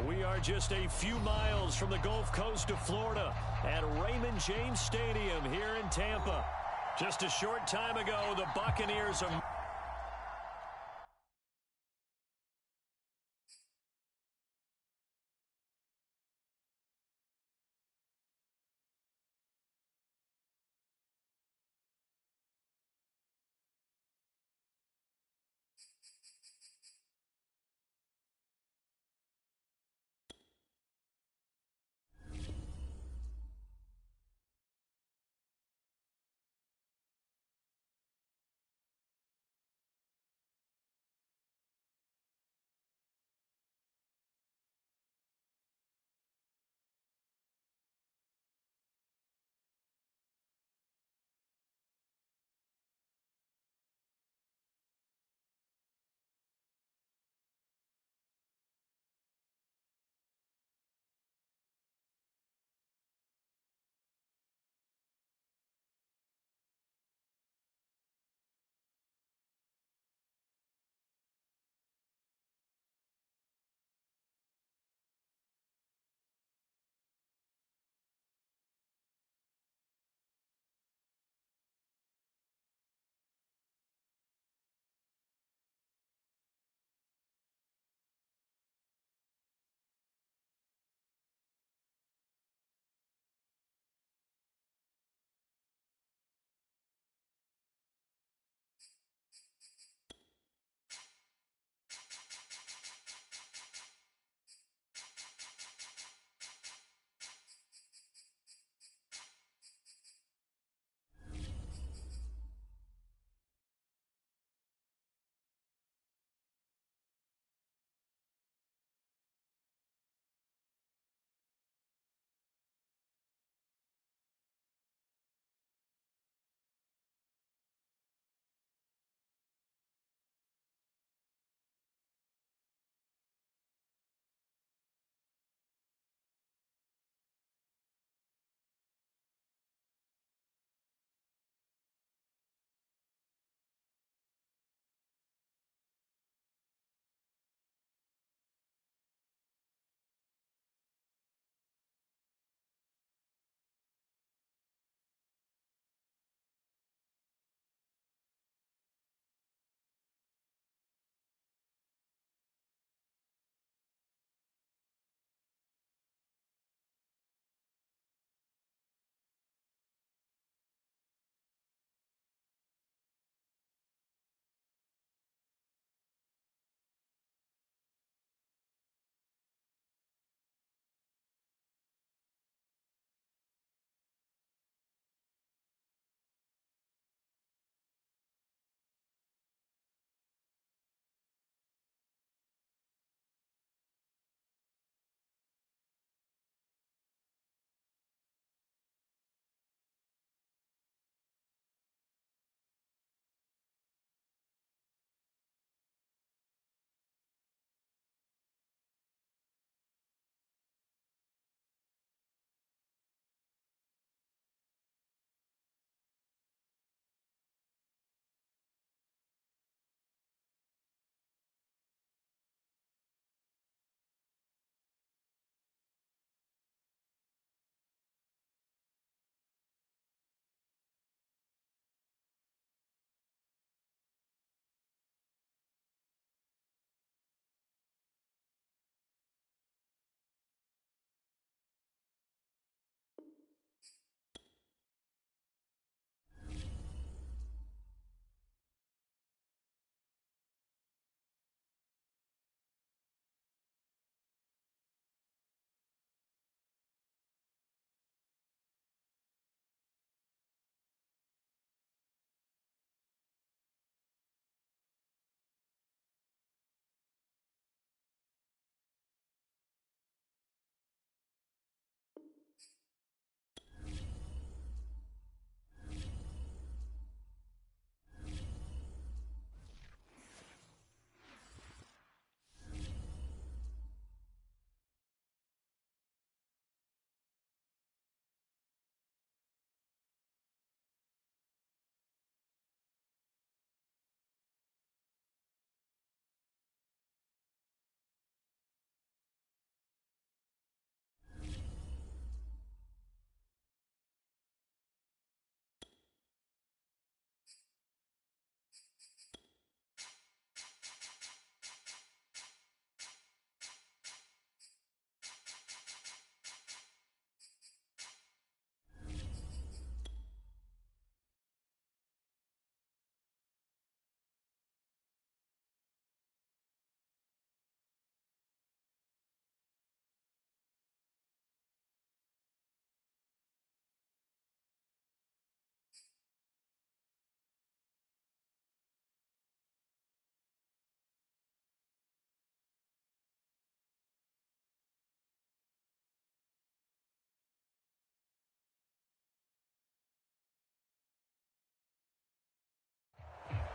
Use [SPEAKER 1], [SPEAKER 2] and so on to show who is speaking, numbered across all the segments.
[SPEAKER 1] We are just a few miles from the Gulf Coast of Florida at Raymond James Stadium here in Tampa. Just a short time ago, the Buccaneers are...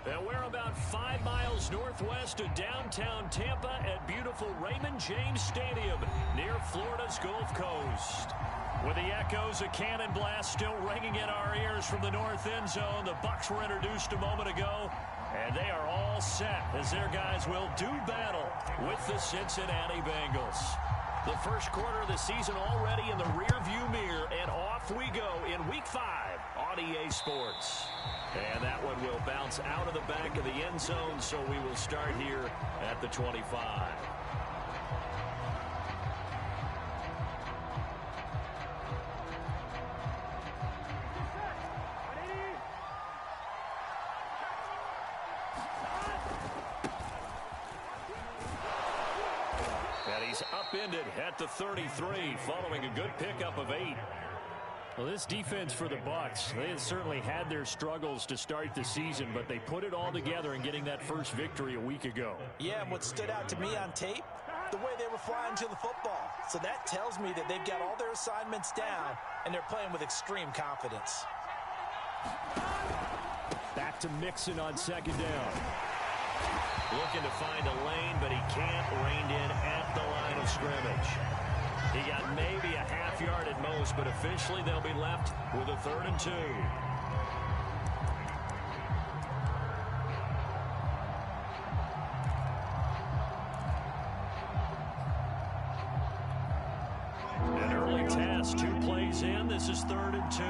[SPEAKER 1] And we're about 5 miles northwest of downtown Tampa at beautiful Raymond James Stadium near Florida's Gulf Coast. With the echoes of cannon blast still ringing in our ears from the north end zone, the Bucs were introduced a moment ago, and they are all set as their guys will do battle with the Cincinnati Bengals. The first quarter of the season already in the rearview mirror, and off we go in Week 5 on EA Sports. And that one will bounce out of the back of the end zone, so we will start here at the 25. And he's upended at the 33, following a good pickup of 8.
[SPEAKER 2] Well, this defense for the Bucs, they have certainly had their struggles to start the season, but they put it all together in getting that first victory a week ago.
[SPEAKER 3] Yeah, and what stood out to me on tape, the way they were flying to the football. So that tells me that they've got all their assignments down, and they're playing with extreme confidence.
[SPEAKER 2] Back to Mixon on second down.
[SPEAKER 1] Looking to find a lane, but he can't. Reined in at the line of scrimmage. He got maybe a half yard at most, but officially they'll be left with a 3rd and 2. An early task, 2 plays in. This is 3rd and 2.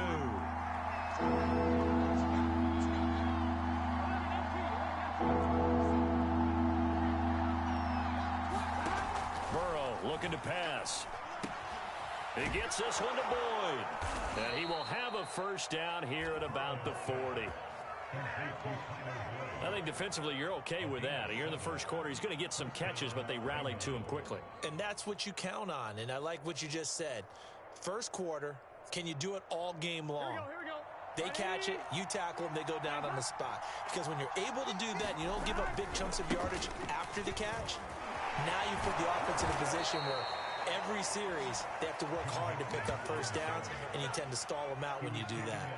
[SPEAKER 1] Looking to pass. He gets this one to Boyd. And he will have a first down here at about the 40. I think defensively you're okay with that. Here in the first quarter, he's going to get some catches, but they rallied to him quickly.
[SPEAKER 3] And that's what you count on, and I like what you just said. First quarter, can you do it all game long?
[SPEAKER 4] Here we go.
[SPEAKER 3] They catch it, you tackle them, they go down on the spot. Because when you're able to do that, and you don't give up big chunks of yardage after the catch, now you put the offense in a position where every series they have to work hard to pick up first downs, and you tend to stall them out when you do that.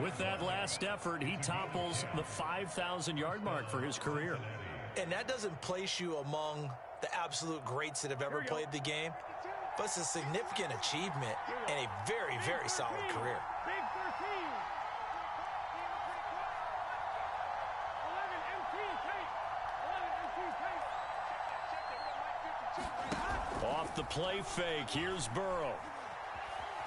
[SPEAKER 1] With that last effort, he topples the 5,000-yard mark for his career.
[SPEAKER 3] And that doesn't place you among the absolute greats that have ever played the game, but it's a significant achievement and a very, very solid career.
[SPEAKER 4] Big 13. 11 MT tape. 11 MT tape.
[SPEAKER 1] Off the play fake, here's Burrow.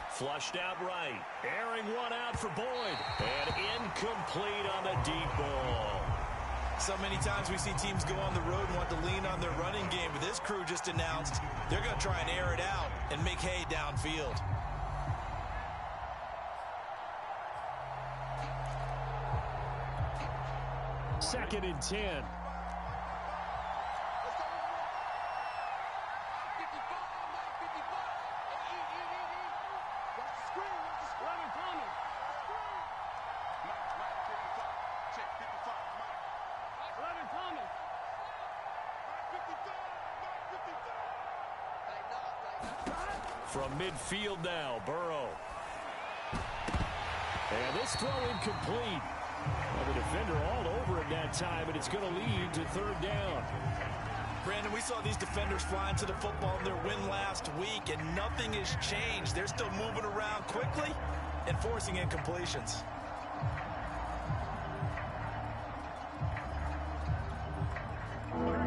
[SPEAKER 1] Flushed out right. Airing one out for Boyd. And incomplete on the deep ball.
[SPEAKER 3] So many times we see teams go on the road and want to lean on their running game, but this crew just announced they're going to try and air it out and make hay downfield.
[SPEAKER 2] Second and 10.
[SPEAKER 1] From midfield now, Burrow.
[SPEAKER 2] And this throw incomplete. Well, the defender all over it that time, and it's going to lead to third down.
[SPEAKER 3] Brandon, we saw these defenders flying to the football in their win last week, and nothing has changed. They're still moving around quickly and forcing incompletions.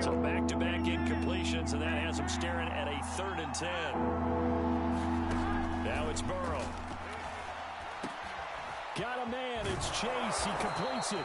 [SPEAKER 1] So back-to-back incompletions, and that has them staring at a 3rd and 10. Now it's Burrow.
[SPEAKER 2] Got a man. It's Chase. He completes it.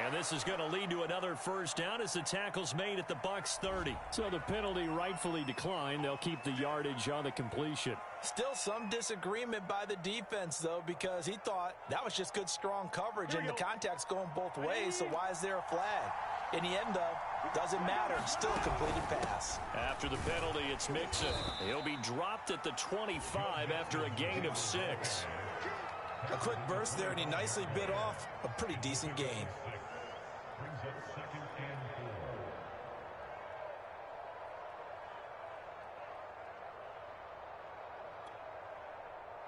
[SPEAKER 1] And this is going to lead to another first down as the tackle's made at the Bucs 30.
[SPEAKER 2] So the penalty rightfully declined. They'll keep the yardage on the completion.
[SPEAKER 3] Still some disagreement by the defense, though, because he thought that was just good, strong coverage, and the contact's going both ways, so why is there a flag? In the end, though, doesn't matter. Still a completed pass.
[SPEAKER 1] After the penalty, it's Mixon. He'll be dropped at the 25 after a gain of 6.
[SPEAKER 3] A quick burst there, and he nicely bit off a pretty decent gain.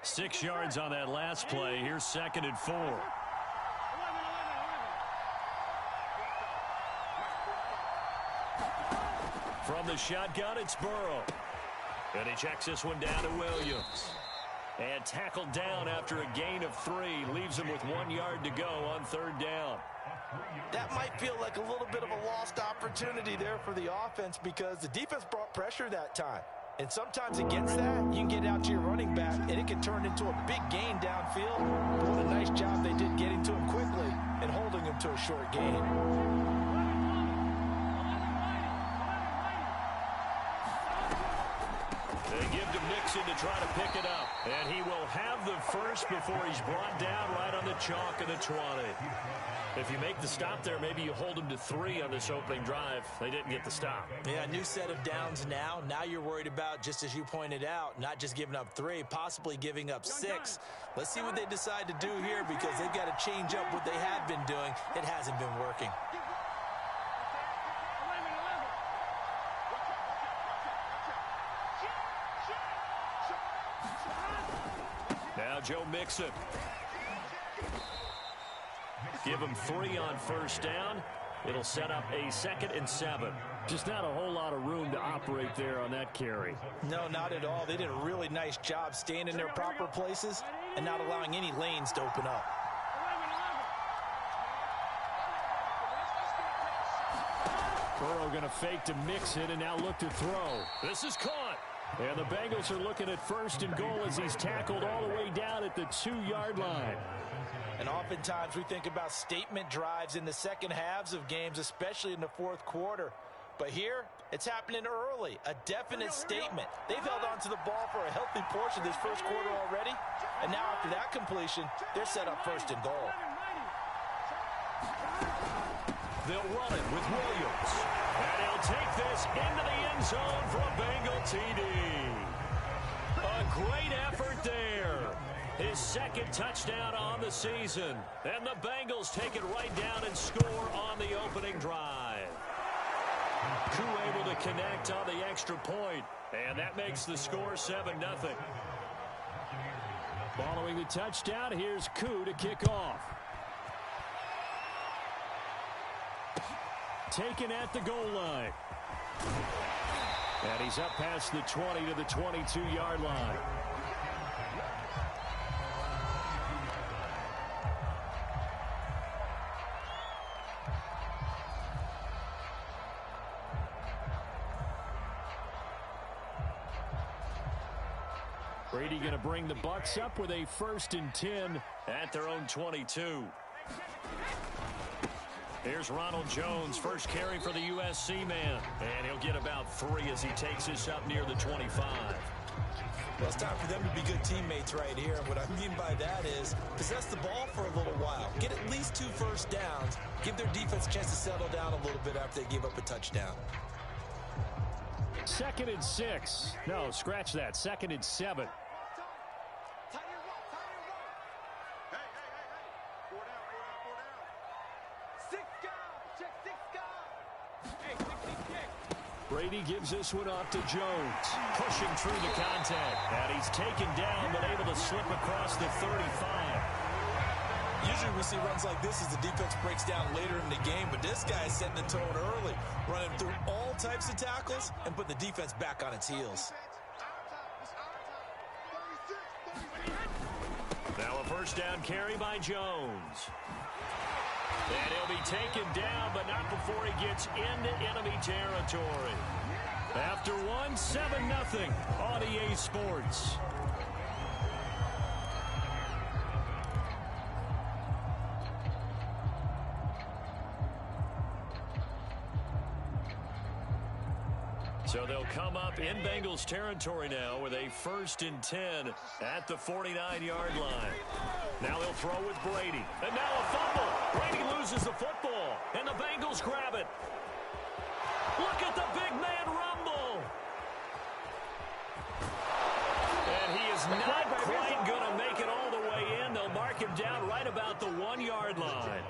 [SPEAKER 1] 6 yards on that last play. Here's 2nd and 4. the shotgun, it's Burrow. And he checks this one down to Williams. And tackled down after a gain of 3. Leaves him with 1 yard to go on 3rd down.
[SPEAKER 3] That might feel like a little bit of a lost opportunity there for the offense because the defense brought pressure that time. And sometimes against that, you can get out to your running back, and it can turn into a big gain downfield. But what a nice job they did getting to him quickly and holding him to a short gain.
[SPEAKER 1] They give to Mixon to try to pick it up. And he will have the first before he's brought down right on the chalk of the 20. If you make the stop there, maybe you hold him to 3 on this opening drive. They didn't get the stop.
[SPEAKER 3] Yeah, new set of downs now. Now you're worried about, just as you pointed out, not just giving up 3, possibly giving up 6. Let's see what they decide to do here because they've got to change up what they have been doing. It hasn't been working.
[SPEAKER 1] Now Joe Mixon. Give him 3 on 1st down. It'll set up a 2nd and 7.
[SPEAKER 2] Just not a whole lot of room to operate there on that carry.
[SPEAKER 3] No, not at all. They did a really nice job staying in their proper places and not allowing any lanes to open up.
[SPEAKER 2] Burrow going to fake to Mixon and now look to throw.
[SPEAKER 1] This is caught.
[SPEAKER 2] And the Bengals are looking at 1st and goal as he's tackled all the way down at the 2-yard line.
[SPEAKER 3] And oftentimes we think about statement drives in the second halves of games, especially in the 4th quarter. But here, it's happening early, a definite statement. They've held on to the ball for a healthy portion of this 1st quarter already. And now after that completion, they're set up 1st and goal.
[SPEAKER 1] They'll run it with Williams. And he'll take this into the end zone for a Bengal TD. A great effort there. His 2nd touchdown on the season. And the Bengals take it right down and score on the opening drive. Koo able to connect on the extra point. And that makes the score 7-0.
[SPEAKER 2] Following the touchdown, here's Koo to kick off. Taken at the goal line. And he's up past the 20 to the 22-yard line. Brady going to bring the Bucs up with a 1st and 10
[SPEAKER 1] at their own 22. Here's Ronald Jones, first carry for the USC man. And he'll get about 3 as he takes this up near the 25.
[SPEAKER 3] Well, it's time for them to be good teammates right here. And what I mean by that is possess the ball for a little while. Get at least 2 first downs. Give their defense a chance to settle down a little bit after they give up a touchdown.
[SPEAKER 2] 2nd and 6. No, scratch that. 2nd and 7. Brady gives this one off to Jones.
[SPEAKER 1] Pushing through the contact. And he's taken down, but able to slip across the 35.
[SPEAKER 3] Usually we see runs like this as the defense breaks down later in the game, but this guy is setting the tone early, running through all types of tackles and put the defense back on its heels.
[SPEAKER 1] Now a 1st down carry by Jones. And he'll be taken down, but not before he gets into enemy territory. After 1, 7-0 on EA Sports. So they'll come up in Bengals territory now with a 1st and 10 at the 49-yard line. Now they'll throw with Brady. And now a fumble. Brady loses the football, and the Bengals grab it. Look at the big man rumble. And he is not quite going to make it all the way in. They'll mark him down right about the 1-yard line.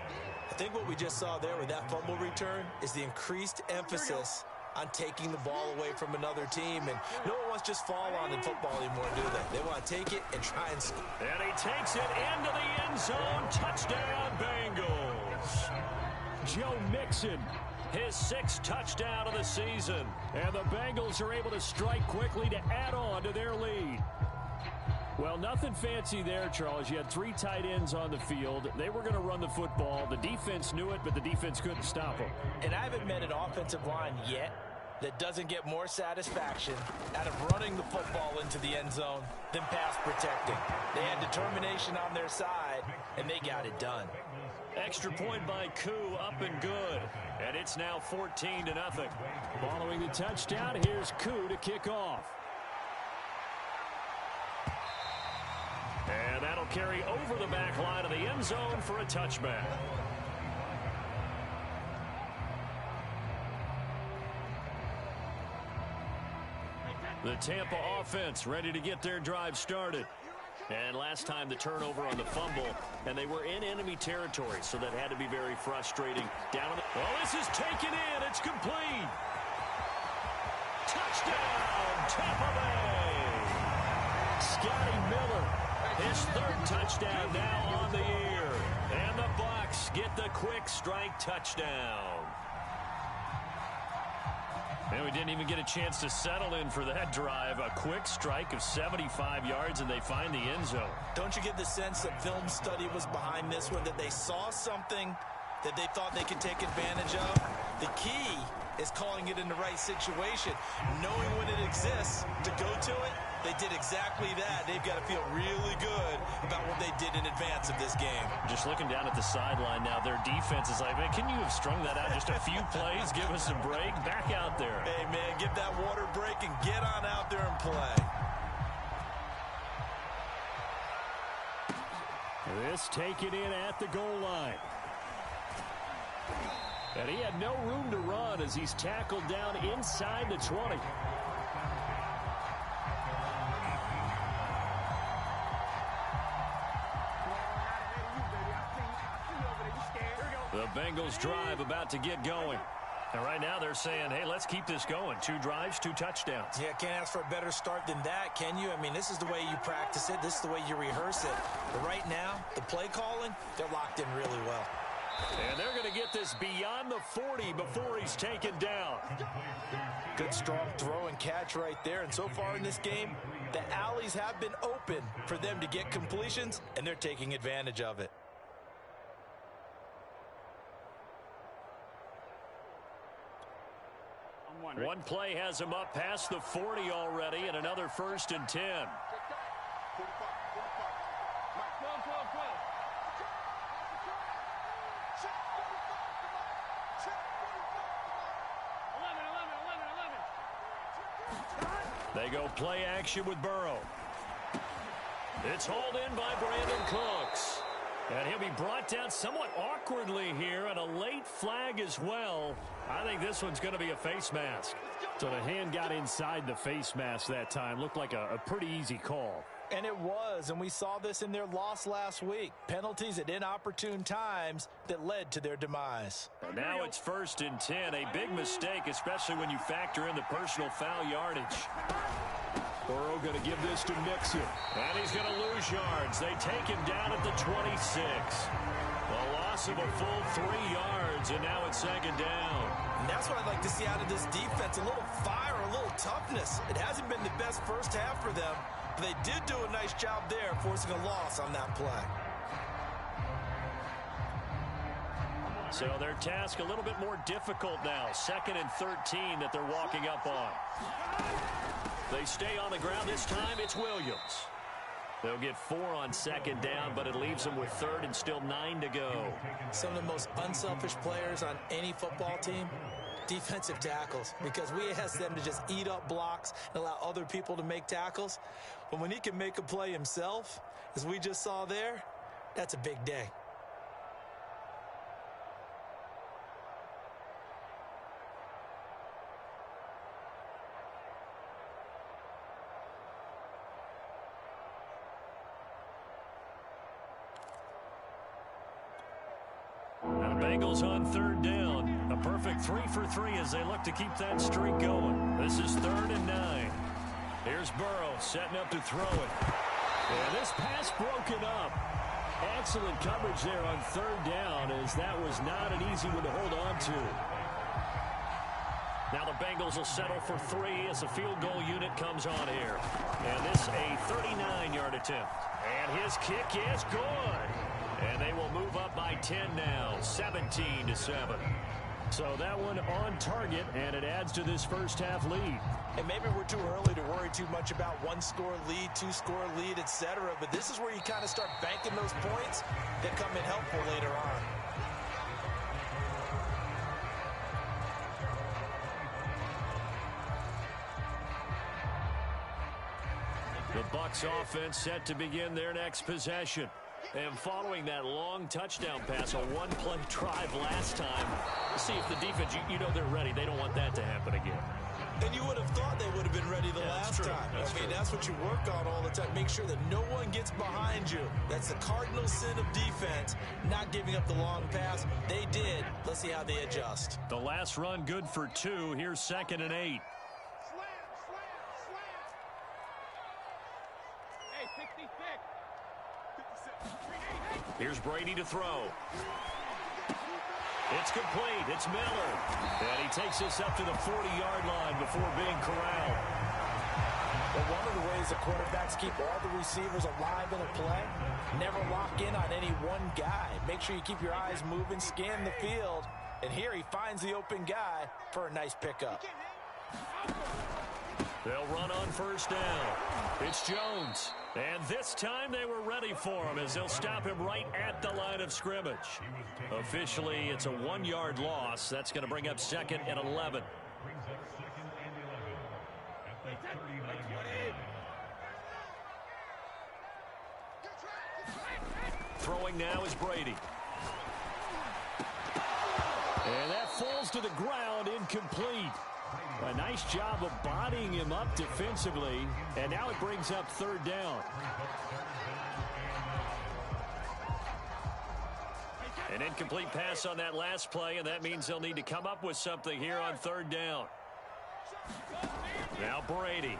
[SPEAKER 3] I think what we just saw there with that fumble return is the increased emphasis on taking the ball away from another team. And no one wants to just fall on in football anymore, do they? They want to take it and try and score.
[SPEAKER 1] And he takes it into the end zone. Touchdown, Bengals.
[SPEAKER 2] Joe Mixon
[SPEAKER 1] his 6th touchdown of the season.
[SPEAKER 2] And the Bengals are able to strike quickly to add on to their lead. Well, nothing fancy there, Charles. You had 3 tight ends on the field. They were going to run the football. The defense knew it, but the defense couldn't stop them.
[SPEAKER 3] And I haven't met an offensive line yet that doesn't get more satisfaction out of running the football into the end zone than pass protecting. They had determination on their side, and they got it done.
[SPEAKER 1] Extra point by Koo, up and good. And it's now 14-0.
[SPEAKER 2] Following the touchdown, here's Koo to kick off.
[SPEAKER 1] And that'll carry over the back line of the end zone for a touchback. The Tampa offense ready to get their drive started. And last time the turnover on the fumble, and they were in enemy territory, so that had to be very frustrating. Well, this is taken in. It's complete. Touchdown, Tampa Bay. Scotty Miller, his 3rd touchdown now on the year. And the Bucs get the quick strike touchdown. And we didn't even get a chance to settle in for that drive. A quick strike of 75 yards, and they find the end zone.
[SPEAKER 3] Don't you get the sense that film study was behind this one, that they saw something that they thought they could take advantage of? The key is calling it in the right situation, knowing when it exists to go to it. They did exactly that. They've got to feel really good about what they did in advance of this game.
[SPEAKER 1] Just looking down at the sideline now, their defense is like, man, can you have strung that out just a few plays? Give us a break. Back out there.
[SPEAKER 3] Hey, man, give that water break and get on out there and play.
[SPEAKER 2] This taken in at the goal line. And he had no room to run as he's tackled down inside the 20.
[SPEAKER 1] The Bengals drive about to get going. And right now they're saying, hey, let's keep this going. 2 drives, 2 touchdowns.
[SPEAKER 3] Yeah, can't ask for a better start than that, can you? I mean, this is the way you practice it. This is the way you rehearse it. But right now, the play calling, they're locked in really well.
[SPEAKER 1] And they're going to get this beyond the 40 before he's taken down.
[SPEAKER 3] Good, strong throw and catch right there. And so far in this game, the alleys have been open for them to get completions, and they're taking advantage of it.
[SPEAKER 1] One play has him up past the 40 already, and another 1st and 10. They go play action with Burrow. It's hauled in by Brandon Cooks. And he'll be brought down somewhat awkwardly here, and a late flag as well. I think this one's going to be a face mask.
[SPEAKER 2] So the hand got inside the face mask that time. Looked like a pretty easy call.
[SPEAKER 3] And it was, and we saw this in their loss last week. Penalties at inopportune times that led to their demise.
[SPEAKER 1] And now it's 1st and 10. A big mistake, especially when you factor in the personal foul yardage.
[SPEAKER 2] Burrow going to give this to Mixon.
[SPEAKER 1] And he's going to lose yards. They take him down at the 26. A loss of a full 3 yards, and now it's 2nd down.
[SPEAKER 3] And that's what I'd like to see out of this defense. A little fire, a little toughness. It hasn't been the best first half for them, but they did do a nice job there, forcing a loss on that play.
[SPEAKER 1] So their task a little bit more difficult now. 2nd and 13 that they're walking up on. They stay on the ground this time. It's Williams. They'll get 4 on 2nd down, but it leaves them with 3rd and still 9 to go.
[SPEAKER 3] Some of the most unselfish players on any football team, defensive tackles, because we ask them to just eat up blocks and allow other people to make tackles. But when he can make a play himself, as we just saw there, that's a big day.
[SPEAKER 1] Bengals on 3rd down. A perfect 3 for 3 as they look to keep that streak going. This is 3rd and 9. Here's Burrow setting up to throw it. And this pass broken up. Excellent coverage there on 3rd down, as that was not an easy one to hold on to. Now the Bengals will settle for 3 as the field goal unit comes on here. And this a 39-yard attempt. And his kick is good. And they will move up by 10 now, 17-7. So that one on target, and it adds to this first half lead.
[SPEAKER 3] And maybe we're too early to worry too much about 1-score lead, 2-score lead, etc. But this is where you kind of start banking those points that come in helpful later on.
[SPEAKER 1] The Bucs offense set to begin their next possession. And following that long touchdown pass, a one-play drive last time, see if the defense, you know they're ready. They don't want that to happen again.
[SPEAKER 3] And you would have thought they would have been ready the last time. That's what you work on all the time. Make sure that no one gets behind you. That's the cardinal sin of defense, not giving up the long pass. They did. Let's see how they adjust.
[SPEAKER 1] The last run good for 2. Here's 2nd and 8. Here's Brady to throw. It's complete. It's Miller. And he takes this up to the 40-yard line before being corralled.
[SPEAKER 3] Well, one of the ways the quarterbacks keep all the receivers alive in a play, never lock in on any one guy. Make sure you keep your eyes moving, scan the field. And here he finds the open guy for a nice pickup.
[SPEAKER 1] They'll run on first down. It's Jones. And this time they were ready for him as they'll stop him right at the line of scrimmage. Officially, it's a 1-yard loss. That's going to bring up 2nd and 11. Throwing now is Brady. And that falls to the ground, incomplete. A nice job of bodying him up defensively, and now it brings up 3rd down. An incomplete pass on that last play, and that means they'll need to come up with something here on 3rd down. Now Brady.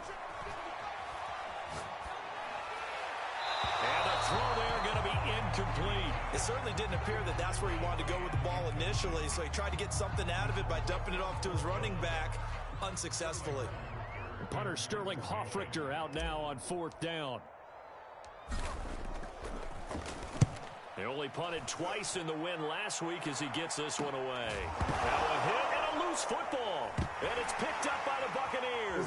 [SPEAKER 1] And a throw there going to be incomplete.
[SPEAKER 3] It certainly didn't appear that that's where he wanted to go with the ball initially, so he tried to get something out of it by dumping it off to his running back unsuccessfully.
[SPEAKER 1] Punter Sterling Hoffrichter out now on 4th down. They only punted twice in the win last week as he gets this one away. Now a hit and a loose football. And it's picked up by the Buccaneers.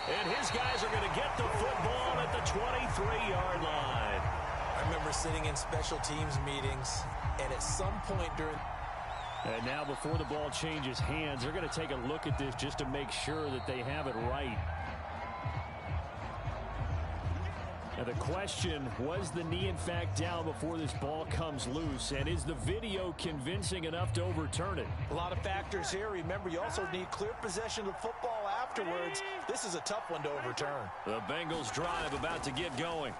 [SPEAKER 1] And his guys are going to get the football at the 23-yard line.
[SPEAKER 3] I remember sitting in special teams meetings, and at some point during...
[SPEAKER 2] And now before the ball changes hands, they're going to take a look at this just to make sure that they have it right. Now the question, was the knee in fact down before this ball comes loose? And is the video convincing enough to overturn it?
[SPEAKER 3] A lot of factors here. Remember, you also need clear possession of the football afterwards. This is a tough one to overturn.
[SPEAKER 1] The Bengals drive about to get going.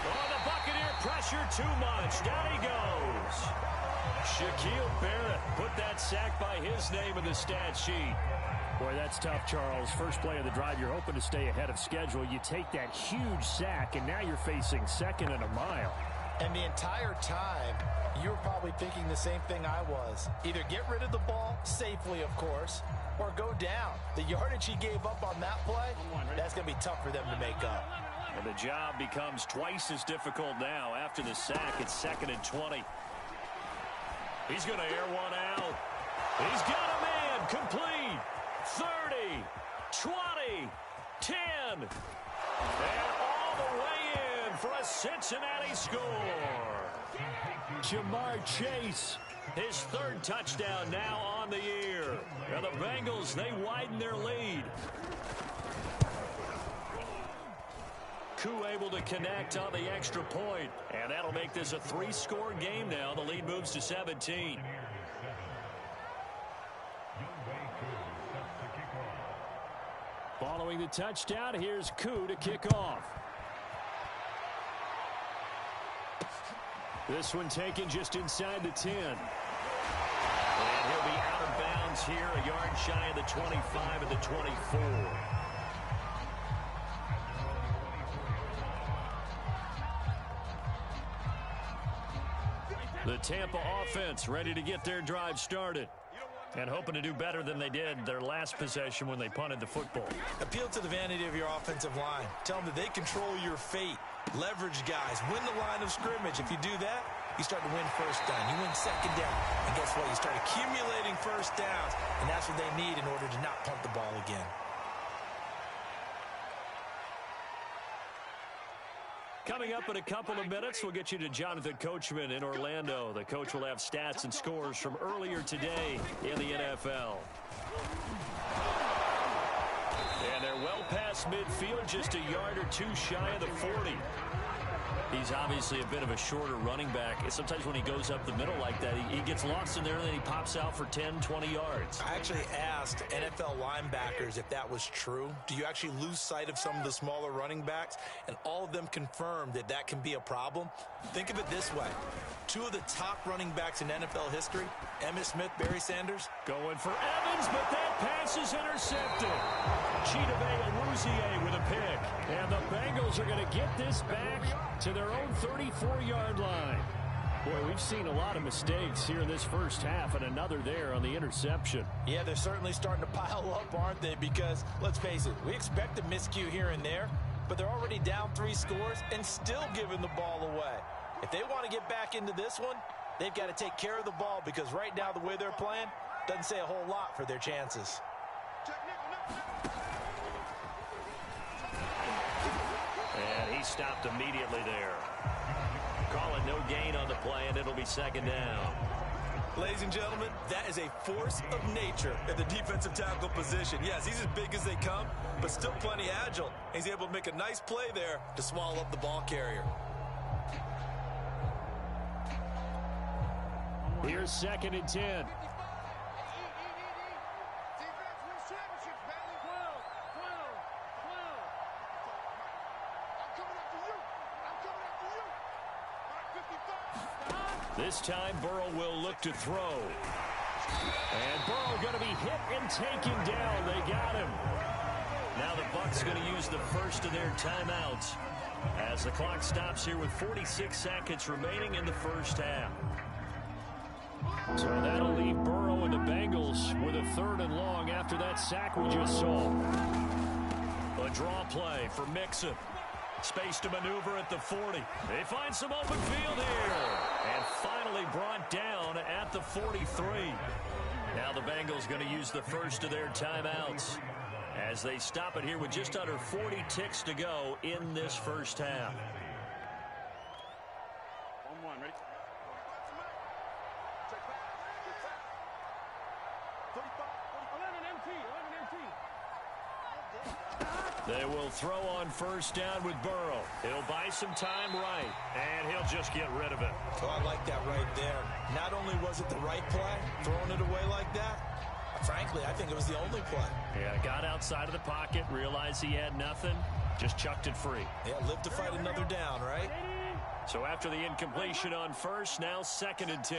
[SPEAKER 1] Oh, the Buccaneer pressure too much. Down he goes. Shaquille Barrett put that sack by his name in the stat sheet.
[SPEAKER 2] Boy, that's tough, Charles. First play of the drive, you're hoping to stay ahead of schedule. You take that huge sack, and now you're facing 2nd and a mile.
[SPEAKER 3] And the entire time, you were probably thinking the same thing I was. Either get rid of the ball, safely, of course, or go down. The yardage he gave up on that play, that's going to be tough for them to make up.
[SPEAKER 1] And the job becomes twice as difficult now. After the sack, it's 2nd and 20. He's going to air one out. He's got a man complete. 30, 20, 10. And all the way in for a Cincinnati score.
[SPEAKER 2] Jamar Chase.
[SPEAKER 1] His 3rd touchdown now on the year. And the Bengals, they widen their lead. Koo able to connect on the extra point. And that'll make this a 3-score game now. The lead moves to 17.
[SPEAKER 2] Following the touchdown, here's Koo to kick off. This one taken just inside the 10.
[SPEAKER 1] And he'll be out of bounds here, a yard shy of the 25 and the 24. The Tampa offense ready to get their drive started.
[SPEAKER 2] And hoping to do better than they did their last possession when they punted the football.
[SPEAKER 3] Appeal to the vanity of your offensive line. Tell them that they control your fate. Leverage guys. Win the line of scrimmage. If you do that, you start to win first down. You win second down. And guess what? You start accumulating first downs. And that's what they need in order to not punt the ball again.
[SPEAKER 2] Coming up in a couple of minutes, we'll get you to Jonathan Coachman in Orlando. The coach will have stats and scores from earlier today in the NFL. And they're well past midfield, just a yard or two shy of the 40. He's obviously a bit of a shorter running back. Sometimes when he goes up the middle like that, he gets lost in there and then he pops out for 10, 20 yards.
[SPEAKER 3] I actually asked NFL linebackers if that was true. Do you actually lose sight of some of the smaller running backs? And all of them confirmed that that can be a problem. Think of it this way. Two of the top running backs in NFL history, Emmitt Smith, Barry Sanders.
[SPEAKER 2] Going for Evans, but that pass is intercepted. Chidobe Awuzie with a pick. And the Bengals are going to get this back to their own 34-yard line. Boy, we've seen a lot of mistakes here in this first half, and another there on the interception.
[SPEAKER 3] Yeah, they're certainly starting to pile up, aren't they? Because, let's face it, we expect a miscue here and there, but they're already down 3 scores and still giving the ball away. If they want to get back into this one, they've got to take care of the ball, because right now the way they're playing doesn't say a whole lot for their chances.
[SPEAKER 2] And he stopped immediately there. Call it no gain on the play, and it'll be second down.
[SPEAKER 3] Ladies and gentlemen, that is a force of nature at the defensive tackle position. Yes, he's as big as they come, but still plenty agile. He's able to make a nice play there to swallow up the ball carrier.
[SPEAKER 2] Here's second and 10. This time, Burrow will look to throw. And Burrow going to be hit and taken down. They got him. Now the Bucs going to use the first of their timeouts as the clock stops here with 46 seconds remaining in the first half. So that'll leave Burrow and the Bengals with a 3rd and long after that sack we just saw. A draw play for Mixon. Space to maneuver at the 40. They find some open field here. And finally brought down at the 43. Now the Bengals going to use the first of their timeouts as they stop it here with just under 40 ticks to go in this first half.
[SPEAKER 4] 1-1, ready?
[SPEAKER 2] They will throw on first down with Burrow. He'll buy some time right, and he'll just get rid of it.
[SPEAKER 3] Oh, I like that right there. Not only was it the right play, throwing it away like that, frankly, I think it was the only play.
[SPEAKER 2] Yeah, got outside of the pocket, realized he had nothing, just chucked it free.
[SPEAKER 3] Yeah, live to fight another down, right?
[SPEAKER 2] So after the incompletion on first, now 2nd and 10.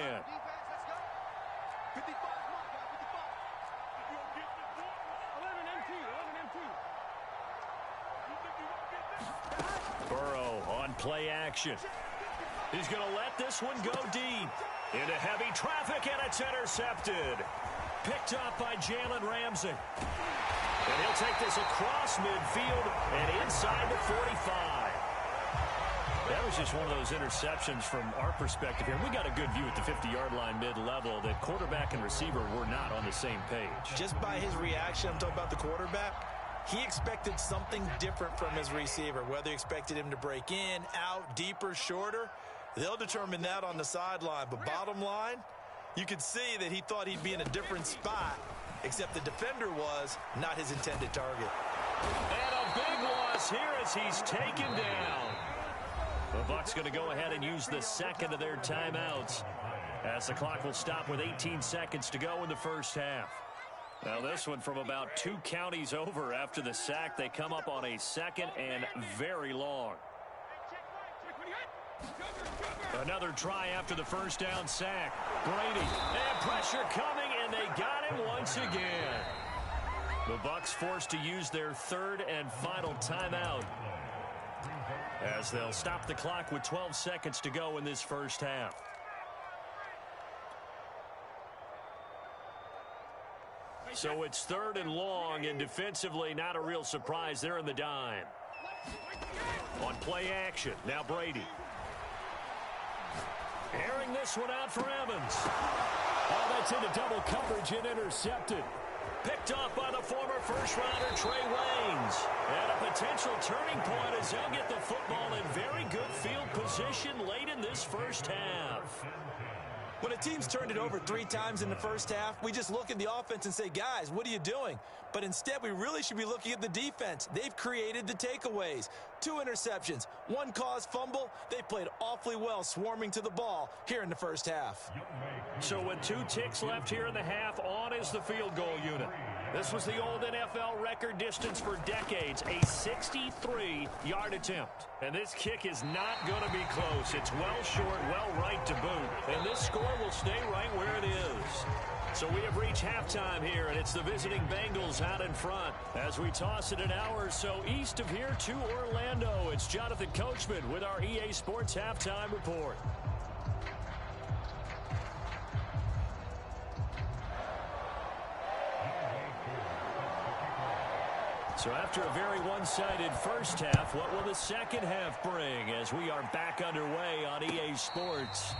[SPEAKER 2] Burrow on play action. He's going to let this one go deep. Into heavy traffic, and it's intercepted. Picked up by Jalen Ramsey. And he'll take this across midfield and inside the 45. That was just one of those interceptions from our perspective here. We got a good view at the 50-yard line mid-level that quarterback and receiver were not on the same page.
[SPEAKER 3] Just by his reaction, I'm talking about the quarterback, he expected something different from his receiver, whether he expected him to break in, out, deeper, shorter. They'll determine that on the sideline. But bottom line, you could see that he thought he'd be in a different spot, except the defender was not his intended target.
[SPEAKER 2] And a big loss here as he's taken down. The Bucs going to go ahead and use the second of their timeouts as the clock will stop with 18 seconds to go in the first half. Now this one from about 2 counties over after the sack. They come up on a 2nd and very long. Another try after the first down sack. Brady, and pressure coming, and they got him once again. The Bucs forced to use their 3rd and final timeout as they'll stop the clock with 12 seconds to go in this first half. So it's 3rd and long, and defensively not a real surprise. They're in the dime. On play action, now Brady. Airing this one out for Evans. Oh, that's into double coverage and intercepted. Picked off by the former first-rounder Trey Waynes. And a potential turning point as they'll get the football in very good field position late in this first half.
[SPEAKER 3] When a team's turned it over 3 times in the first half, we just look at the offense and say, guys, what are you doing? But instead, we really should be looking at the defense. They've created the takeaways. 2 interceptions, 1 caused fumble. They played awfully well swarming to the ball here in the first half.
[SPEAKER 2] So with 2 ticks left here in the half, on is the field goal unit. This was the old NFL record distance for decades, a 63-yard attempt. And this kick is not going to be close. It's well short, well right to boot. And this score will stay right where it is. So we have reached halftime here, and it's the visiting Bengals out in front. As we toss it an hour or so east of here to Orlando, it's Jonathan Coachman with our EA Sports Halftime Report. So after a very one-sided first half, what will the second half bring as we are back underway on EA Sports?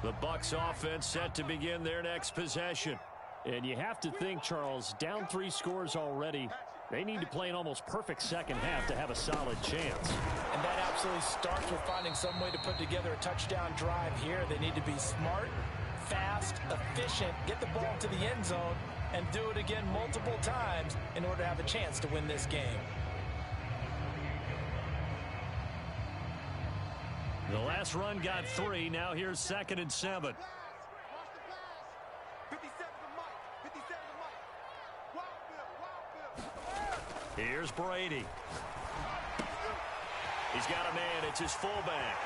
[SPEAKER 2] The Bucs offense set to begin their next possession. And you have to think, Charles, down 3 scores already. They need to play an almost perfect second half to have a solid chance.
[SPEAKER 3] And that absolutely starts with finding some way to put together a touchdown drive here. They need to be smart, fast, efficient, get the ball to the end zone, and do it again multiple times in order to have a chance to win this game.
[SPEAKER 2] The last run got 3. Now here's 2nd and 7. Here's Brady. He's got a man. It's his fullback.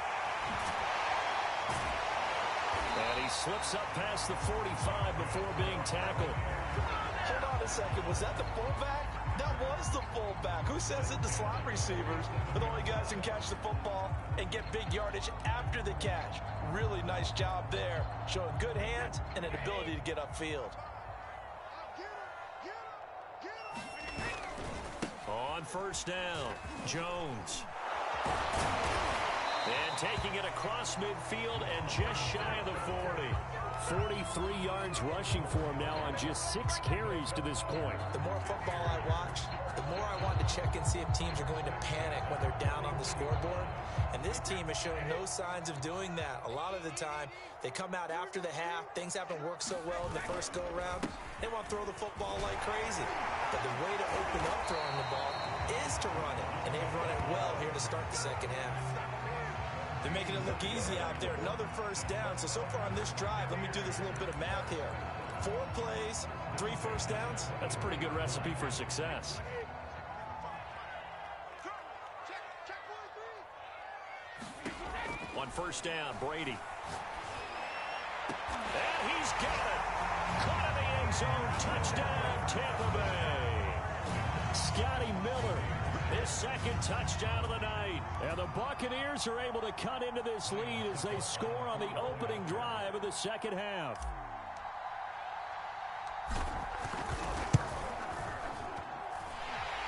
[SPEAKER 2] And he slips up past the 45 before being tackled.
[SPEAKER 3] Hold on a second. Was that the fullback? That was the fullback. Who says it? The slot receivers are the only guys who can catch the football and get big yardage after the catch. Really nice job there, showing good hands and an ability to get upfield.
[SPEAKER 2] On first down, Jones. And taking it across midfield and just shy of the 40. 43 yards rushing for him now on just 6 carries to this point.
[SPEAKER 3] The more football I watch, the more I want to check and see if teams are going to panic when they're down on the scoreboard. And this team has shown no signs of doing that. A lot of the time, they come out after the half. Things haven't worked so well in the first go-around. They want to throw the football like crazy. But the way to open up throwing the ball is to run it. And they've run it well here to start the second half. They're making it look easy out there. Another first down. So far on this drive, let me do this little bit of math here. 4 plays, 3 first downs.
[SPEAKER 2] That's a pretty good recipe for success. On first down, Brady. And he's got it. Caught in the end zone. Touchdown, Tampa Bay. Scotty Miller. His 2nd touchdown of the night. And the Buccaneers are able to cut into this lead as they score on the opening drive of the second half.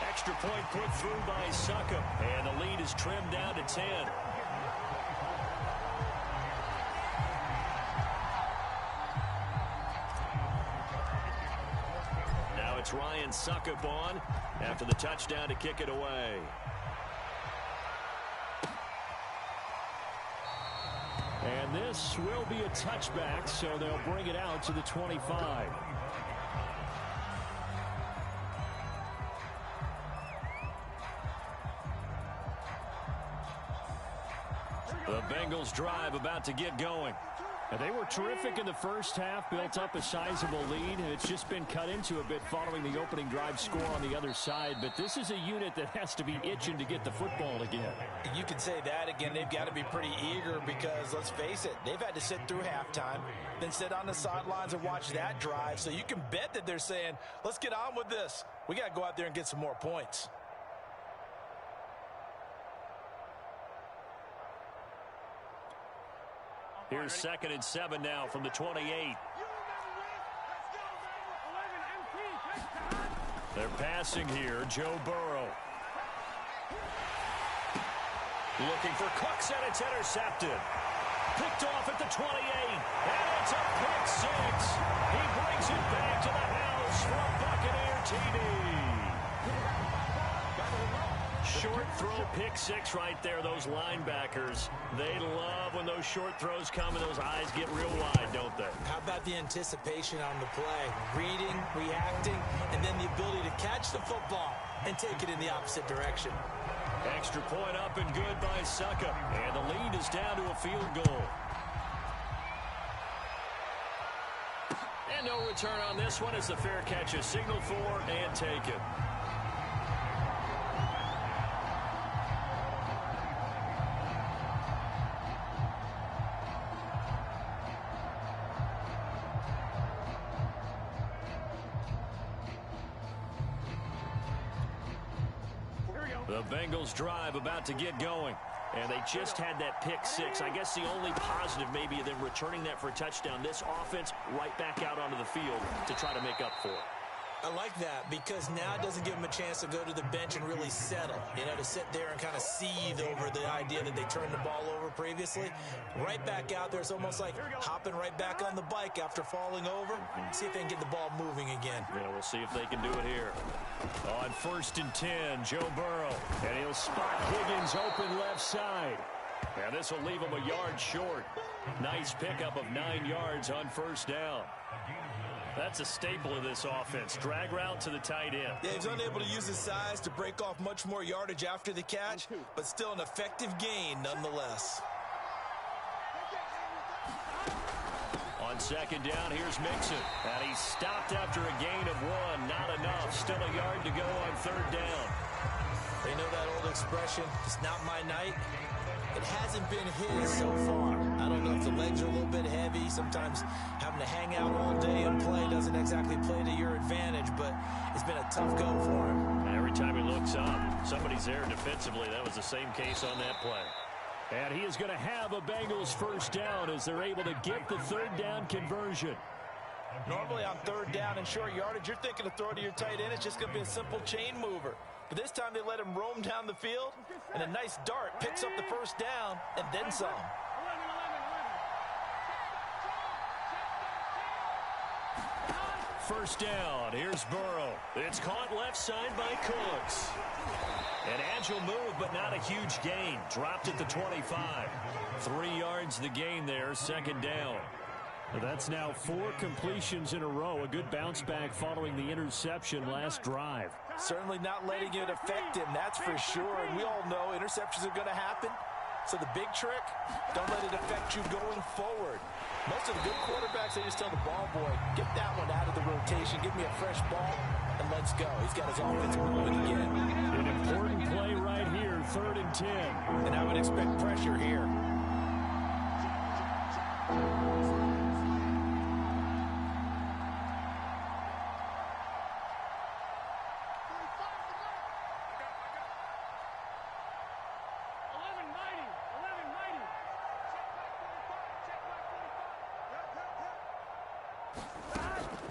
[SPEAKER 2] Extra point put through by Suckup. And the lead is trimmed down to 10. Now it's Ryan Suckup on after the touchdown to kick it away. And this will be a touchback, so they'll bring it out to the 25. The Bengals drive about to get going. And they were terrific in the first half, built up a sizable lead, and it's just been cut into a bit following the opening drive score on the other side. But this is a unit that has to be itching to get the football again.
[SPEAKER 3] You could say that again. They've got to be pretty eager because, let's face it, they've had to sit through halftime, then sit on the sidelines and watch that drive. So you can bet that they're saying, let's get on with this. We got to go out there and get some more points.
[SPEAKER 2] Here's 2nd and 7 now from the 28. They're passing here. Joe Burrow. Looking for Cooks, and it's intercepted. Picked off at the 28. And it's a pick 6. He brings it back to the house for a Buccaneer TD. Short throw, pick 6 right there. Those linebackers, they love when those short throws come and those eyes get real wide, don't they?
[SPEAKER 3] How about the anticipation on the play? Reading, reacting, and then the ability to catch the football and take it in the opposite direction.
[SPEAKER 2] Extra point up and good by Suckup. And the lead is down to a field goal. And no return on this one as the fair catch is signaled for and taken. The Bengals drive about to get going. And they just had that pick 6. I guess the only positive maybe of them returning that for a touchdown. This offense right back out onto the field to try to make up for it.
[SPEAKER 3] I like that because now it doesn't give them a chance to go to the bench and really settle, you know, to sit there and kind of seethe over the idea that they turned the ball over previously. Right back out there, it's almost like hopping right back on the bike after falling over. See if they can get the ball moving again.
[SPEAKER 2] Yeah, we'll see if they can do it here. On 1st and 10, Joe Burrow, and he'll spot Higgins open left side. And this will leave him a yard short. Nice pickup of 9 yards on 1st down. That's a staple of this offense. Drag route to the tight end.
[SPEAKER 3] Yeah, he's unable to use his size to break off much more yardage after the catch, but still an effective gain nonetheless.
[SPEAKER 2] On 2nd down, here's Mixon. And he's stopped after a gain of 1. Not enough. Still a yard to go on 3rd down.
[SPEAKER 3] They know that old expression, it's not my night. It hasn't been his so far. I don't know if the legs are a little bit heavy. Sometimes having to hang out all day and play doesn't exactly play to your advantage, but it's been a tough go for him.
[SPEAKER 2] And every time he looks up, somebody's there defensively. That was the same case on that play. And he is going to have a Bengals 1st down as they're able to get the 3rd down conversion.
[SPEAKER 3] Normally on 3rd down and short yardage, you're thinking to throw to your tight end. It's just going to be a simple chain mover. But this time they let him roam down the field, and a nice dart picks up the 1st down and then some.
[SPEAKER 2] First down, here's Burrow. It's caught left side by Cooks. An agile move, but not a huge gain. Dropped at the 25. 3 yards the gain there, 2nd down. That's now 4 completions in a row. A good bounce back following the interception last drive.
[SPEAKER 3] Certainly not letting it affect him, that's for sure. And we all know interceptions are going to happen. So the big trick, don't let it affect you going forward. Most of the good quarterbacks, they just tell the ball boy, get that one out of the rotation, give me a fresh ball, and let's go. He's got his offense moving again.
[SPEAKER 2] An important play right here, 3rd and 10.
[SPEAKER 3] And I would expect pressure here.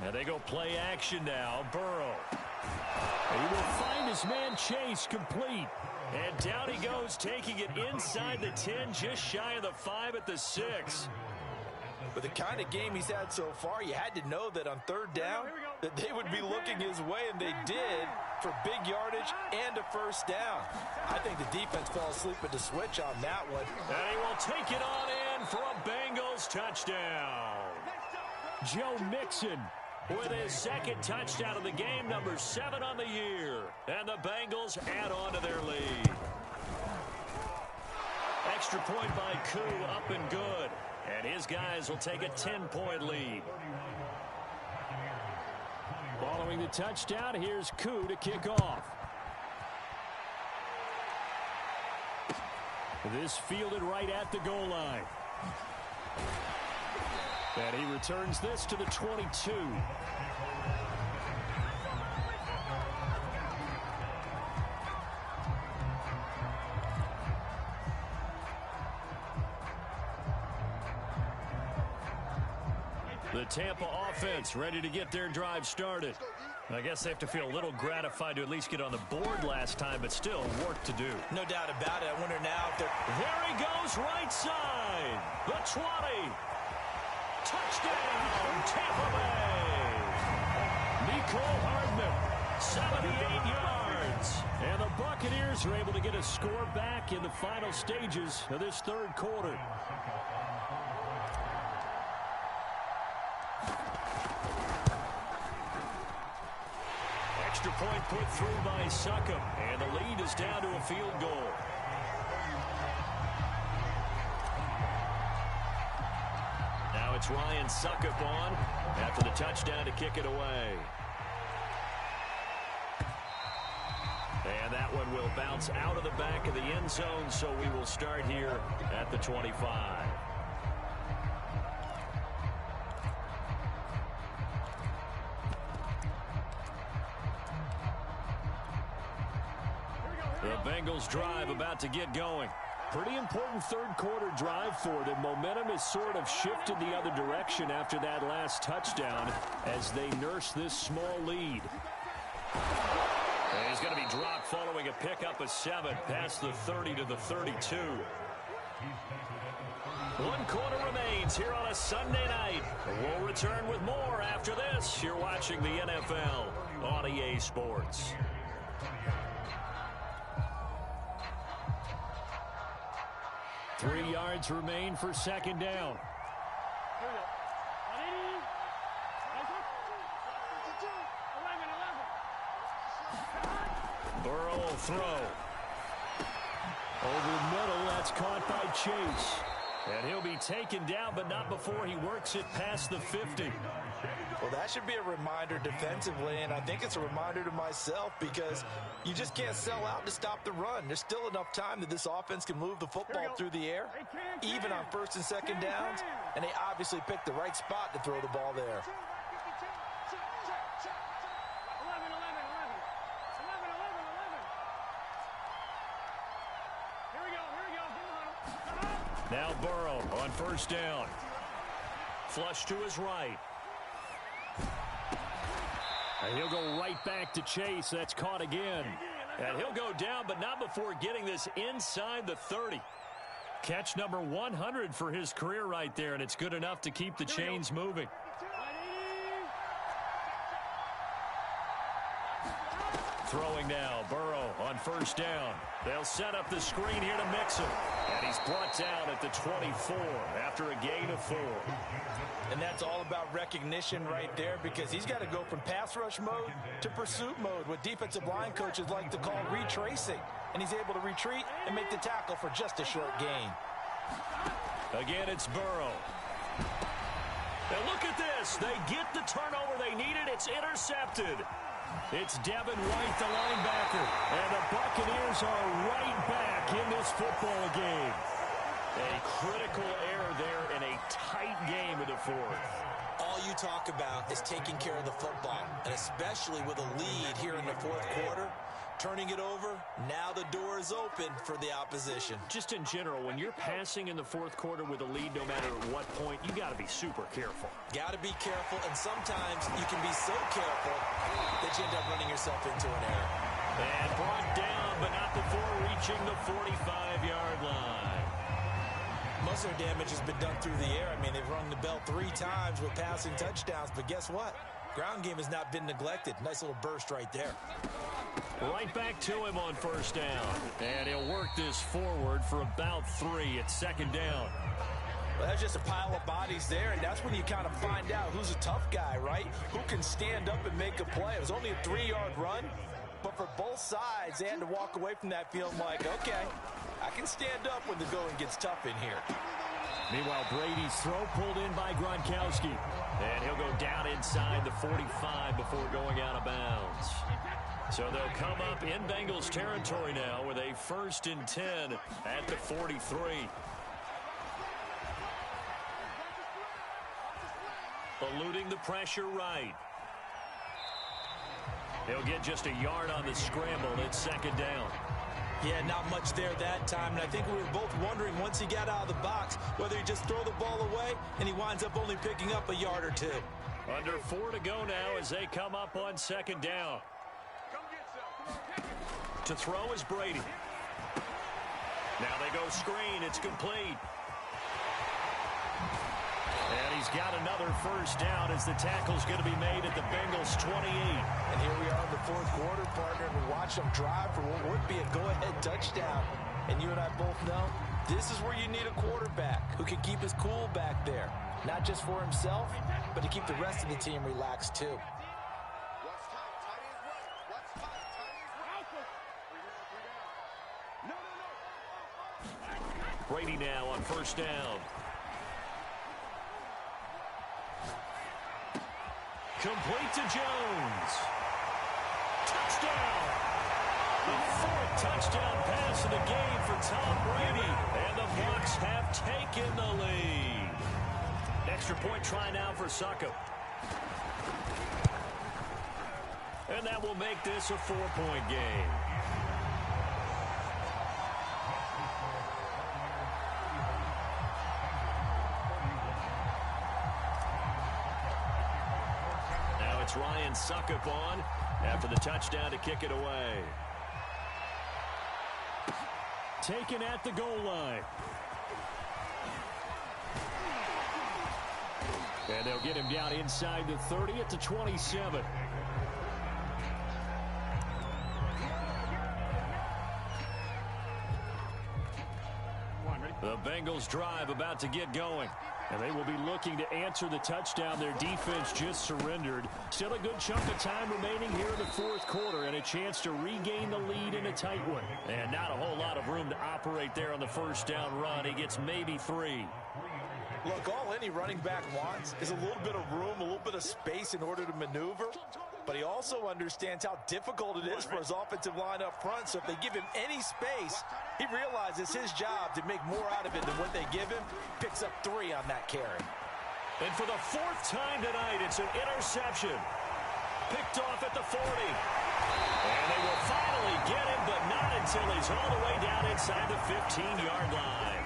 [SPEAKER 2] And they go play action now. Burrow. He will find his man Chase complete. And down he goes, taking it inside the 10, just shy of the 5 at the 6.
[SPEAKER 3] With the kind of game he's had so far, you had to know that on 3rd down, that they would be looking his way, and they did, for big yardage and a 1st down. I think the defense fell asleep at the switch on that one.
[SPEAKER 2] And he will take it on in for a Bengals touchdown. Joe Mixon with his 2nd touchdown of the game, number 7 on the year. And the Bengals add on to their lead. Extra point by Koo, up and good. And his guys will take a 10-point lead. Following the touchdown, here's Koo to kick off. This fielded right at the goal line. And he returns this to the 22. The Tampa offense ready to get their drive started. I guess they have to feel a little gratified to at least get on the board last time, but still work to do.
[SPEAKER 3] No doubt about it. I wonder now if they're...
[SPEAKER 2] There he goes, right side. The 20. Touchdown, Tampa Bay. Nicole Hardman, 78 yards. And the Buccaneers are able to get a score back in the final stages of this 3rd quarter. Extra point put through by Succop, and the lead is down to a field goal. Now it's Ryan Succop on after the touchdown to kick it away. And that one will bounce out of the back of the end zone, so we will start here at the 25. The Bengals drive about to get going. Pretty important third-quarter drive for them. Momentum has sort of shifted the other direction after that last touchdown as they nurse this small lead.
[SPEAKER 1] And he's going to be dropped following a pickup of 7 past the 30 to the 32. 1 quarter remains here on a Sunday night. We'll return with more after this. You're watching the NFL on EA Sports.
[SPEAKER 2] Three yards remain for second down.
[SPEAKER 1] Burrow will throw.
[SPEAKER 2] Over the middle, that's caught by Chase.
[SPEAKER 1] And he'll be taken down, but not before he works it past the 50.
[SPEAKER 3] Well, that should be a reminder defensively, and I think it's a reminder to myself because you just can't sell out to stop the run. There's still enough time that this offense can move the football through the air, even on first and second downs, and they obviously picked the right spot to throw the ball there.
[SPEAKER 1] Now Burrow on first down. Flush to his right.
[SPEAKER 2] And he'll go right back to Chase. That's caught again.
[SPEAKER 1] And he'll go down, but not before getting this inside the 30.
[SPEAKER 2] Catch number 100 for his career right there, and it's good enough to keep the chains moving.
[SPEAKER 1] Throwing now, Burrow on first down. They'll set up the screen here to mix him. And he's brought down at the 24 after a gain of 4.
[SPEAKER 3] And that's all about recognition right there because he's got to go from pass rush mode to pursuit mode, what defensive line coaches like to call retracing. And he's able to retreat and make the tackle for just a short gain.
[SPEAKER 1] Again, it's Burrow. And look at this. They get the turnover they needed. It's intercepted.
[SPEAKER 2] It's Devin White, the linebacker. And the Buccaneers are right back in this football game.
[SPEAKER 1] A critical error there in a tight game in the fourth.
[SPEAKER 3] All you talk about is taking care of the football, and especially with a lead here in the fourth quarter. Turning it over, now the door is open for the opposition.
[SPEAKER 1] Just in general, when you're passing in the fourth quarter with a lead, no matter at what point, you got to be super careful.
[SPEAKER 3] Got to be careful, and sometimes you can be so careful that you end up running yourself into an error.
[SPEAKER 1] And brought down, but not before reaching the 45-yard line.
[SPEAKER 3] Most of their damage has been done through the air. I mean, they've rung the bell 3 times with passing touchdowns, but guess what? Ground game has not been neglected. Nice little burst right there.
[SPEAKER 1] Right back to him on first down. And he'll work this forward for about 3 at second down.
[SPEAKER 3] Well, that's just a pile of bodies there, and that's when you kind of find out who's a tough guy, right? Who can stand up and make a play. It was only a 3-yard run, but for both sides, they had to walk away from that feeling like, okay, I can stand up when the going gets tough in here.
[SPEAKER 2] Meanwhile, Brady's throw pulled in by Gronkowski.
[SPEAKER 1] And he'll go down inside the 45 before going out of bounds. So they'll come up in Bengals territory now with a 1st and 10 at the 43. Eluding the pressure right. He'll get just a yard on the scramble at second down.
[SPEAKER 3] Yeah, not much there that time, and I think we were both wondering once he got out of the box whether he just throw the ball away and he winds up only picking up a yard or 2.
[SPEAKER 1] Under 4 to go now as they come up on second down. To throw is Brady. Now they go screen. It's complete. And he's got another first down as the tackle's going to be made at the Bengals 28.
[SPEAKER 3] And here we are in the fourth quarter, partner, and we watch them drive for what would be a go-ahead touchdown. And you and I both know this is where you need a quarterback who can keep his cool back there. Not just for himself, but to keep the rest of the team relaxed too.
[SPEAKER 1] Brady now on first down. Complete to Jones. Touchdown. The 4th touchdown pass of the game for Tom Brady. And the Bucs have taken the lead. Extra point try now for Succo. And that will make this a 4-point game.
[SPEAKER 2] Ryan Suckup on after the touchdown to kick it away. Taken at the goal line. And they'll get him down inside the 30 at the 27. The Bengals drive about to get going. And they will be looking to answer the touchdown their defense just surrendered. Still a good chunk of time remaining here in the fourth quarter and a chance to regain the lead in a tight one. And not a whole lot of room to operate there on the first down run. He gets maybe 3.
[SPEAKER 3] Look, all any running back wants is a little bit of room, a little bit of space in order to maneuver. But he also understands how difficult it is for his offensive line up front. So if they give him any space, he realizes his job to make more out of it than what they give him. Picks up 3 on that carry.
[SPEAKER 2] And for the 4th time tonight, it's an interception. Picked off at the 40. And they will finally get him, but not until he's all the way down inside the 15-yard line.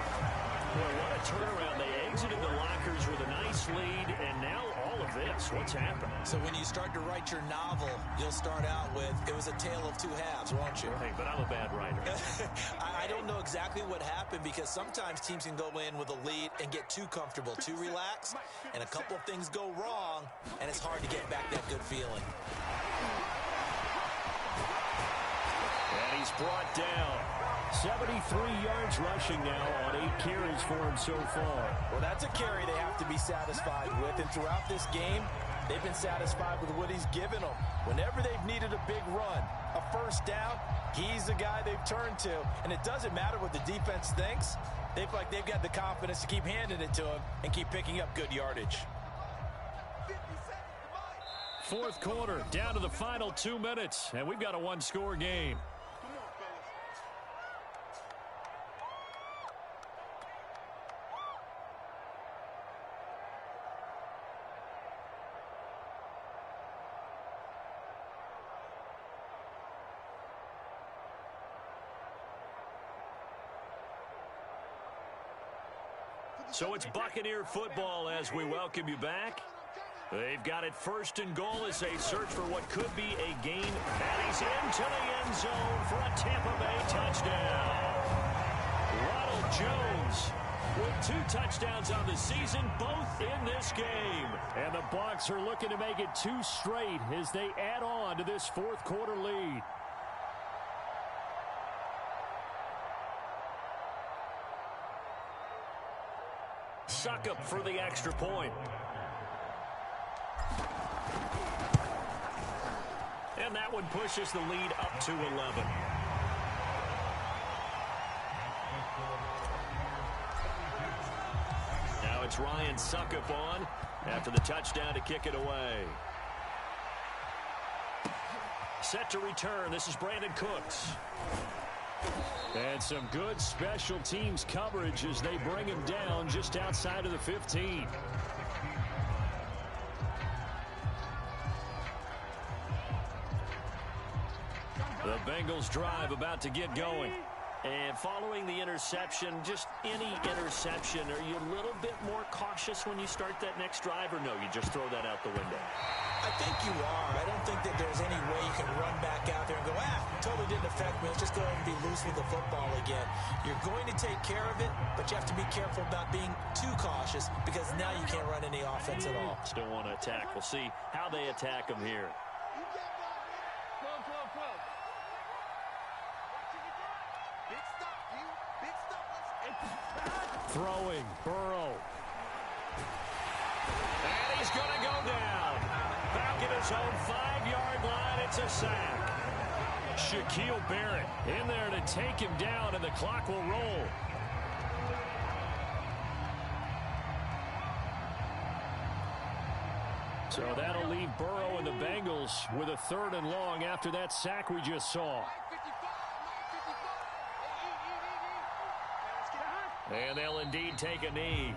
[SPEAKER 2] Boy, what a turnaround. They exited the lockers with a nice lead, and now all of this. What's happened?
[SPEAKER 3] So when you start to write your novel, you'll start out with, it was a tale of 2 halves, won't you?
[SPEAKER 2] Right, but I'm a bad writer.
[SPEAKER 3] I don't know exactly what happened because sometimes teams can go in with a lead and get too comfortable, too relaxed, and a couple of things go wrong, and it's hard to get back that good feeling.
[SPEAKER 2] And he's brought down. 73 yards rushing now on 8 carries for him so far.
[SPEAKER 3] Well, that's a carry they have to be satisfied with, and throughout this game, they've been satisfied with what he's given them. Whenever they've needed a big run, a first down, he's the guy they've turned to, and it doesn't matter what the defense thinks. They feel like they've got the confidence to keep handing it to him and keep picking up good yardage.
[SPEAKER 2] Fourth quarter, down to the final 2 minutes, and we've got a 1-score game. So it's Buccaneer football as we welcome you back. They've got it 1st and goal as they search for what could be a gain. And he's into the end zone for a Tampa Bay touchdown. Ronald Jones with 2 touchdowns on the season, both in this game. And the Bucs are looking to make it 2 straight as they add on to this fourth quarter lead. Suckup for the extra point. And that one pushes the lead up to 11. Now it's Ryan Suckup on after the touchdown to kick it away. Set to return. This is Brandon Cooks. And some good special teams coverage as they bring him down just outside of the 15. The Bengals drive about to get going. And following the interception, just any interception, are you a little bit more cautious when you start that next drive, or no, you just throw that out the window?
[SPEAKER 3] I think you are. I don't think that there's any way you can run back out there and go, totally didn't affect me. Let's just go ahead and be loose with the football again. You're going to take care of it, but you have to be careful about being too cautious because now you can't run any offense at all.
[SPEAKER 2] Still want to attack. We'll see how they attack him here. Throwing, Burrow. And he's going to go down. Back at his own 5-yard line, it's a sack. Shaquille Barrett in there to take him down, and the clock will roll. So that'll leave Burrow and the Bengals with a 3rd and long after that sack we just saw. And they'll indeed take a knee.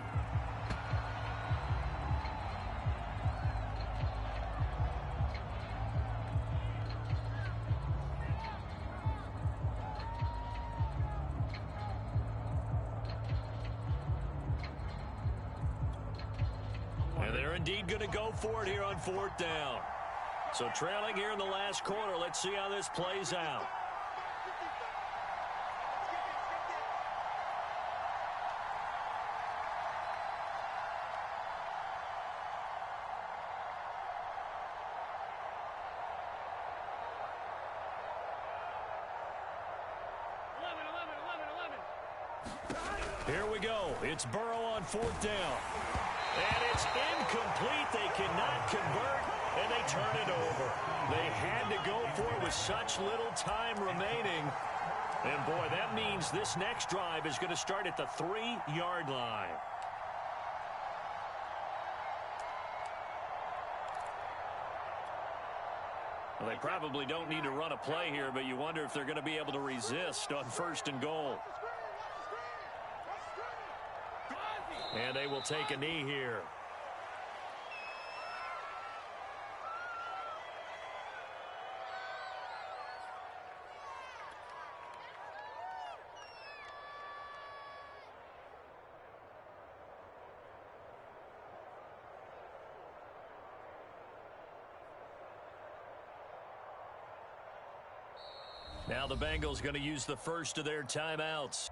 [SPEAKER 2] And they're indeed going to go for it here on 4th down.
[SPEAKER 1] So trailing here in the last quarter. Let's see how this plays out. Here we go. It's Burrow on 4th down. And it's incomplete. They cannot convert, and they turn it over. They had to go for it with such little time remaining. And, boy, that means this next drive is going to start at the 3-yard line. Well, they probably don't need to run a play here, but you wonder if they're going to be able to resist on 1st and goal. And they will take a knee here. Now the Bengals going to use the first of their timeouts.